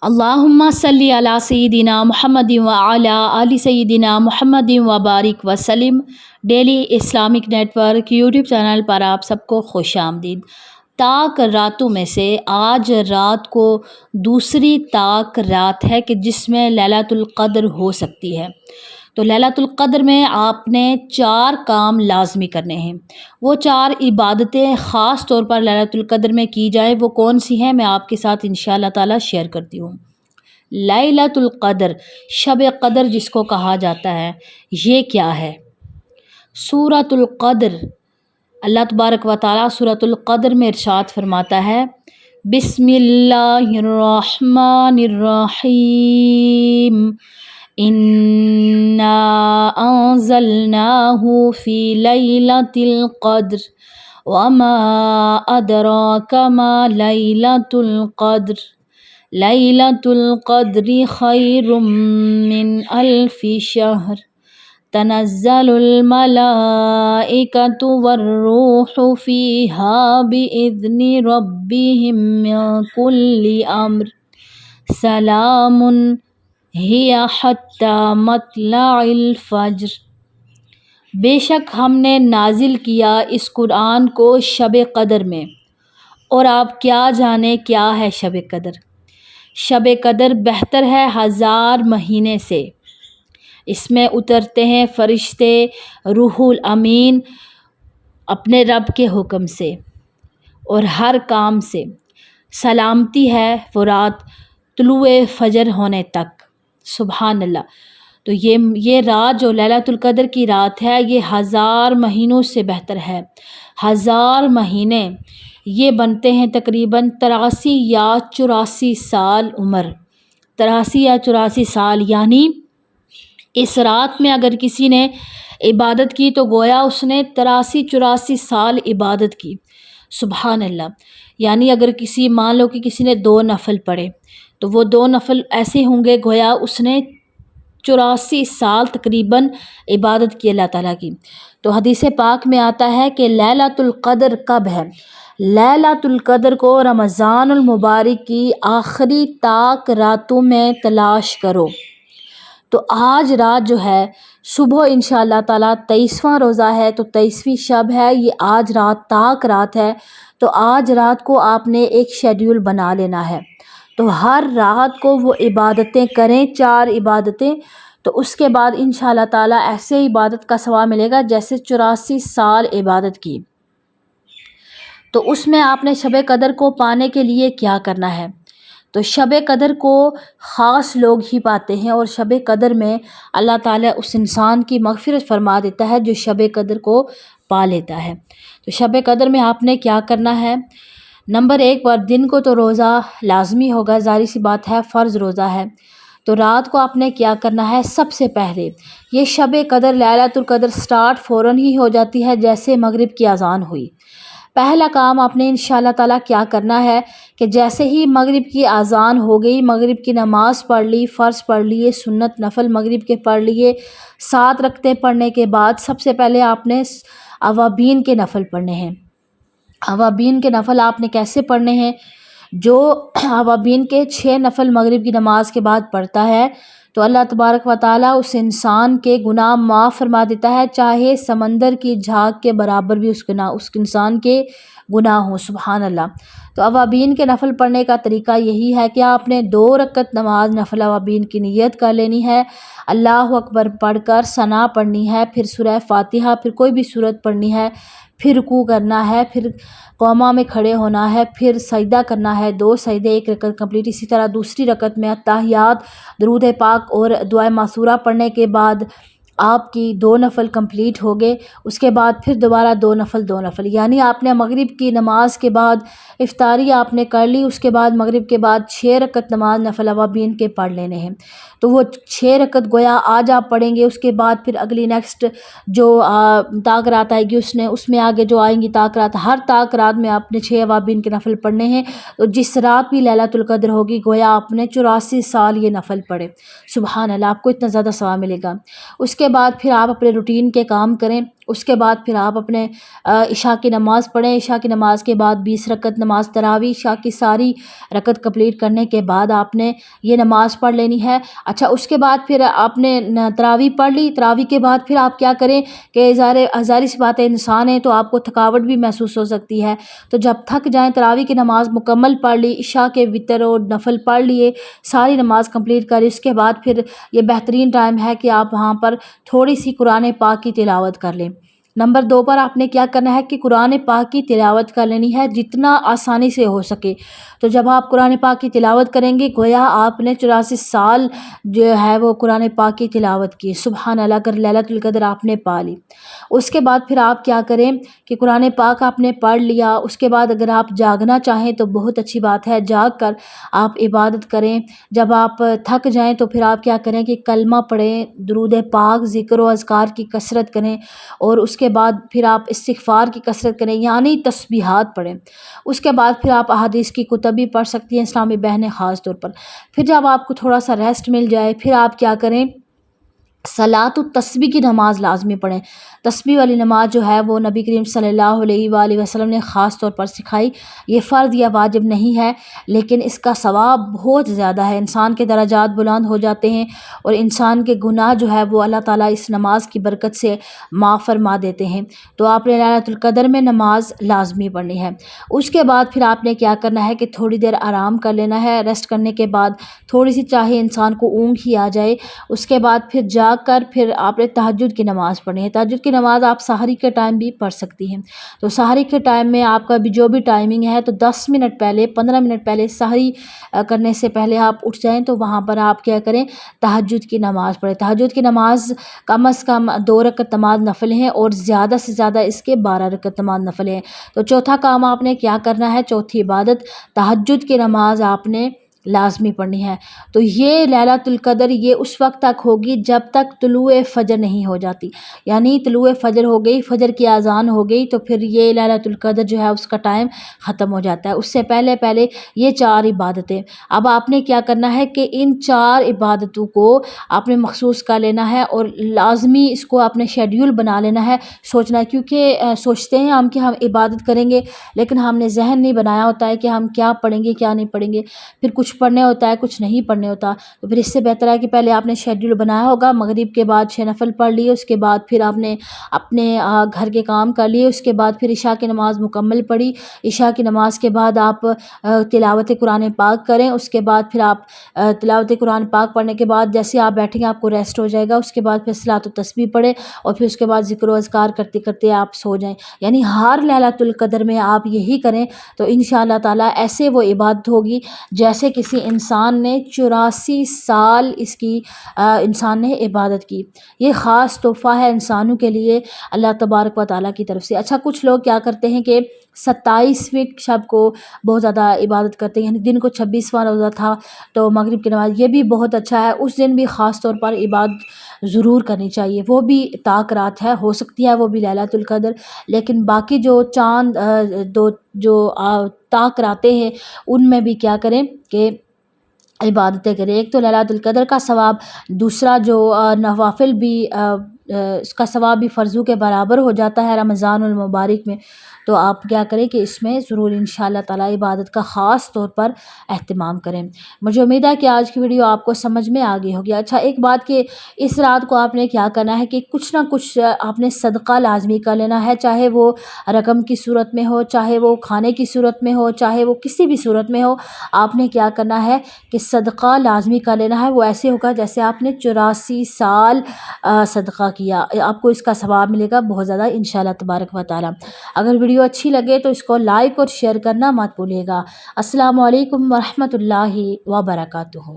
اللہم صلی علی سیدنا محمد و علی آل سیدنا محمد و بارک وسلم۔ Daily Islamic Network YouTube channel پر آپ سب کو خوش آمدید۔ طاق راتوں میں سے آج رات کو دوسری طاق رات ہے کہ جس میں لیلۃ القدر ہو سکتی ہے۔ تو لیلۃ القدر میں آپ نے 4 کام لازمی کرنے ہیں۔ وہ 4 عبادتیں خاص طور پر لیلۃ القدر میں کی جائے، وہ کون سی ہیں میں آپ کے ساتھ انشاءاللہ تعالی شیئر کرتی ہوں۔ لیلۃ القدر، شب قدر جس کو کہا جاتا ہے، یہ کیا ہے؟ سورۃ القدر، اللہ تبارک و تعالی سورۃ القدر میں ارشاد فرماتا ہے، بسم اللہ الرحمن الرحیم، انا انزلناہ فی لیلۃ القدر وما ادراک ما لیلۃ القدر، لیلۃ القدر خیر من الف شہر، تنزل الملائکۃ والروح فیہا بإذن ربہم من کل امر، سلام ہی حتی مطلع الفجر۔ بے شک ہم نے نازل کیا اس قرآن کو شب قدر میں، اور آپ کیا جانیں کیا ہے شب قدر؟ شب قدر بہتر ہے 1000 مہینے سے۔ اس میں اترتے ہیں فرشتے، روح الامین اپنے رب کے حکم سے اور ہر کام سے۔ سلامتی ہے وہ رات طلوع فجر ہونے تک۔ سبحان اللہ۔ تو یہ رات جو لیلۃ القدر کی رات ہے، یہ 1000 مہینوں سے بہتر ہے۔ 1000 مہینے یہ بنتے ہیں تقریباً 83 یا 84 سال عمر۔ 83 یا 84 سال، یعنی اس رات میں اگر کسی نے عبادت کی تو گویا اس نے 83-84 سال عبادت کی۔ سبحان اللہ۔ یعنی اگر مان لو کہ کسی نے 2 نفل پڑھے تو وہ 2 نفل ایسے ہوں گے گویا اس نے 84 سال تقریباً عبادت کی اللہ تعالیٰ کی۔ تو حدیث پاک میں آتا ہے کہ لیلۃ القدر کب ہے؟ لیلۃ القدر کو رمضان المبارک کی آخری طاق راتوں میں تلاش کرو۔ تو آج رات جو ہے صبح انشاءاللہ تعالیٰ 23واں روزہ ہے، تو 23ویں شب ہے، یہ آج رات طاق رات ہے۔ تو آج رات کو آپ نے ایک شیڈیول بنا لینا ہے، تو ہر رات کو وہ عبادتیں کریں، 4 عبادتیں، تو اس کے بعد انشاءاللہ تعالیٰ ایسے عبادت کا ثواب ملے گا جیسے 84 سال عبادت کی۔ تو اس میں آپ نے شب قدر کو پانے کے لیے کیا کرنا ہے؟ تو شب قدر کو خاص لوگ ہی پاتے ہیں، اور شب قدر میں اللہ تعالیٰ اس انسان کی مغفرت فرما دیتا ہے جو شب قدر کو پا لیتا ہے۔ تو شب قدر میں آپ نے کیا کرنا ہے؟ نمبر 1 پر دن کو تو روزہ لازمی ہوگا، ظاہر سی بات ہے، فرض روزہ ہے۔ تو رات کو آپ نے کیا کرنا ہے؟ سب سے پہلے یہ شب قدر لیلۃ القدر سٹارٹ فوراً ہی ہو جاتی ہے جیسے مغرب کی اذان ہوئی۔ پہلا کام آپ نے انشاءاللہ تعالیٰ کیا کرنا ہے کہ جیسے ہی مغرب کی اذان ہو گئی، مغرب کی نماز پڑھ لی، فرض پڑھ لیے، سنت نفل مغرب کے پڑھ لیے، 7 رکعتیں پڑھنے کے بعد سب سے پہلے آپ نے اوابین کے نفل پڑھنے ہیں۔ اوابین کے نفل آپ نے کیسے پڑھنے ہیں؟ جو اوابین کے 6 نفل مغرب کی نماز کے بعد پڑھتا ہے تو اللہ تبارک و تعالیٰ اس انسان کے گناہ معاف فرما دیتا ہے، چاہے سمندر کی جھاگ کے برابر بھی اس انسان کے گناہ ہوں۔ سبحان اللہ۔ تو اوابین کے نفل پڑھنے کا طریقہ یہی ہے کہ آپ نے 2 رکعت نماز نفل اوابین کی نیت کر لینی ہے، اللہ اکبر پڑھ کر ثنا پڑھنی ہے، پھر سورہ فاتحہ، پھر کوئی بھی سورت پڑھنی ہے، پھر رکوع کرنا ہے، پھر قومہ میں کھڑے ہونا ہے، پھر سجدہ کرنا ہے، 2 سجدے، 1 رکعت کمپلیٹ۔ اسی طرح دوسری رکعت میں اتحیات، درود پاک اور دعائے معصورہ پڑھنے کے بعد آپ کی 2 نفل کمپلیٹ ہو گئے۔ اس کے بعد پھر دوبارہ 2 نفل، یعنی آپ نے مغرب کی نماز کے بعد افطاری آپ نے کر لی، اس کے بعد مغرب کے بعد 6 رکعت نماز نفل اوابین کے پڑھ لینے ہیں۔ تو وہ 6 رکعت گویا آج آپ پڑھیں گے، اس کے بعد پھر اگلی نیکسٹ جو طاق رات آئے گی اس میں آگے جو آئیں گی طاق رات، ہر طاق رات میں آپ نے 6 اوابین کے نفل پڑھنے ہیں۔ تو جس رات بھی لیلۃ القدر ہوگی گویا آپ نے 84 سال یہ نفل پڑھے۔ سبحان اللہ، آپ کو اتنا زیادہ ثواب ملے گا۔ اس کے بعد پھر آپ اپنے روٹین کے کام کریں، اس کے بعد پھر آپ اپنے عشاء کی نماز پڑھیں، عشاء کی نماز کے بعد 20 رکعت نماز تراویح، عشاء کی ساری رکعت کمپلیٹ کرنے کے بعد آپ نے یہ نماز پڑھ لینی ہے۔ اچھا اس کے بعد پھر آپ نے تراویح پڑھ لی، تراویح کے بعد پھر آپ کیا کریں کہ ظاہر سی بات ہے انسان ہے تو آپ کو تھکاوٹ بھی محسوس ہو سکتی ہے، تو جب تھک جائیں تراویح کی نماز مکمل پڑھ لی، عشاء کے وتر اور نفل پڑھ لیے، ساری نماز کمپلیٹ کری، اس کے بعد پھر یہ بہترین ٹائم ہے کہ آپ وہاں پر تھوڑی سی قرآن پاک کی تلاوت کر لیں۔ نمبر 2 پر آپ نے کیا کرنا ہے کہ قرآن پاک کی تلاوت کر لینی ہے جتنا آسانی سے ہو سکے۔ تو جب آپ قرآن پاک کی تلاوت کریں گے گویا آپ نے 84 سال جو ہے وہ قرآن پاک کی تلاوت کی، سبحان اللہ، کر لیلۃ القدر آپ نے پا لی۔ اس کے بعد پھر آپ کیا کریں کہ قرآن پاک آپ نے پڑھ لیا، اس کے بعد اگر آپ جاگنا چاہیں تو بہت اچھی بات ہے، جاگ کر آپ عبادت کریں۔ جب آپ تھک جائیں تو پھر آپ کیا کریں کہ کلمہ پڑھیں، درود پاک، ذکر و اذکار کی کثرت کریں، اور اس کے بعد پھر آپ استغفار کی کثرت کریں، یعنی تسبیحات پڑھیں۔ اس کے بعد پھر آپ احادیث کی کتب بھی پڑھ سکتی ہیں اسلامی بہنیں خاص طور پر۔ پھر جب آپ کو تھوڑا سا ریسٹ مل جائے پھر آپ کیا کریں، صلاۃ التسبیح کی نماز لازمی پڑھیں۔ تسبیح والی نماز جو ہے وہ نبی کریم صلی اللہ علیہ وآلہ وسلم نے خاص طور پر سکھائی۔ یہ فرض یا واجب نہیں ہے لیکن اس کا ثواب بہت زیادہ ہے، انسان کے درجات بلند ہو جاتے ہیں اور انسان کے گناہ جو ہے وہ اللہ تعالیٰ اس نماز کی برکت سے معاف فرما دیتے ہیں۔ تو آپ نے لیلۃ القدر میں نماز لازمی پڑھنی ہے۔ اس کے بعد پھر آپ نے کیا کرنا ہے کہ تھوڑی دیر آرام کر لینا ہے، ریسٹ کرنے کے بعد تھوڑی سی چاہے انسان کو اونگ ہی آ جائے، اس کے بعد پھر جاگ کر پھر آپ نے تہجد کی نماز پڑھنی ہے۔ تہجد کی نماز آپ سحری کے ٹائم بھی پڑھ سکتی ہیں۔ تو سحری کے ٹائم میں آپ کا بھی جو بھی ٹائمنگ ہے تو 10 منٹ پہلے 15 منٹ پہلے سحری کرنے سے پہلے آپ اٹھ جائیں، تو وہاں پر آپ کیا کریں، تہجد کی نماز پڑھیں۔ تہجد کی نماز کم از کم 2 رکعت نماز نفل ہیں اور زیادہ سے زیادہ اس کے 12 رکعت نماز نفل ہیں۔ تو چوتھا کام آپ نے کیا کرنا ہے، چوتھی عبادت تہجد کی نماز آپ نے لازمی پڑھنی ہے۔ تو یہ لیلۃ القدر یہ اس وقت تک ہوگی جب تک طلوع فجر نہیں ہو جاتی، یعنی طلوع فجر ہو گئی، فجر کی اذان ہو گئی تو پھر یہ لیلۃ القدر جو ہے اس کا ٹائم ختم ہو جاتا ہے۔ اس سے پہلے پہلے یہ 4 عبادتیں، اب آپ نے کیا کرنا ہے کہ ان 4 عبادتوں کو آپ نے مخصوص کر لینا ہے اور لازمی اس کو آپ نے شیڈیول بنا لینا ہے، سوچنا ہے، کیونکہ سوچتے ہیں ہم کہ ہم عبادت کریں گے لیکن ہم نے ذہن نہیں بنایا ہوتا ہے کہ ہم کیا پڑھیں گے کیا نہیں پڑھیں گے، پھر کچھ پڑھنے ہوتا ہے کچھ نہیں پڑھنے ہوتا۔ تو پھر اس سے بہتر ہے کہ پہلے آپ نے شیڈیول بنایا ہوگا، مغرب کے بعد 6 نفل پڑھ لیے، اس کے بعد پھر آپ نے اپنے گھر کے کام کر لیے، اس کے بعد پھر عشاء کی نماز مکمل پڑھی، عشاء کی نماز کے بعد آپ تلاوت قرآن پاک کریں، اس کے بعد پھر آپ تلاوت قرآن پاک پڑھنے کے بعد جیسے آپ بیٹھیں گے آپ کو ریسٹ ہو جائے گا، اس کے بعد پھر صلاۃ التسبیح پڑھیں اور پھر اس کے بعد ذکر و اذکار کرتے کرتے آپ سو جائیں، یعنی ہر لیلۃ القدر میں آپ یہی کریں تو انشاءاللہ تعالیٰ ایسے وہ عبادت ہوگی جیسے کسی انسان نے 84 سال اس کی انسان نے عبادت کی۔ یہ خاص تحفہ ہے انسانوں کے لیے اللہ تبارک و تعالیٰ کی طرف سے۔ اچھا کچھ لوگ کیا کرتے ہیں کہ 27ویں شب کو بہت زیادہ عبادت کرتے ہیں، یعنی دن کو 26واں روزہ تھا تو مغرب کی نماز، یہ بھی بہت اچھا ہے، اس دن بھی خاص طور پر عبادت ضرور کرنی چاہیے، وہ بھی طاق رات ہے، ہو سکتی ہے وہ بھی لیلۃ القدر، لیکن باقی جو چاند جو طاق راتیں ہیں ان میں بھی کیا کریں کہ عبادتیں کریں۔ ایک تو لیلۃ القدر کا ثواب، دوسرا جو نوافل بھی اس کا ثواب بھی فرضوں کے برابر ہو جاتا ہے رمضان المبارک میں، تو آپ کیا کریں کہ اس میں ضرور انشاءاللہ تعالیٰ عبادت کا خاص طور پر اہتمام کریں۔ مجھے امید ہے کہ آج کی ویڈیو آپ کو سمجھ میں آ گئی ہوگی۔ اچھا ایک بات کہ اس رات کو آپ نے کیا کرنا ہے کہ کچھ نہ کچھ آپ نے صدقہ لازمی کر لینا ہے، چاہے وہ رقم کی صورت میں ہو، چاہے وہ کھانے کی صورت میں ہو، چاہے وہ کسی بھی صورت میں ہو، آپ نے کیا کرنا ہے کہ صدقہ لازمی کر لینا ہے۔ وہ ایسے ہوگا جیسے آپ نے 84 سال صدقہ کیا، آپ کو اس کا ثواب ملے گا بہت زیادہ انشاءاللہ تبارک و تعالیٰ۔ اگر ویڈیو اچھی لگے تو اس کو لائک اور شیئر کرنا مت بھولیے گا۔ السلام علیکم ورحمۃ اللہ وبرکاتہ۔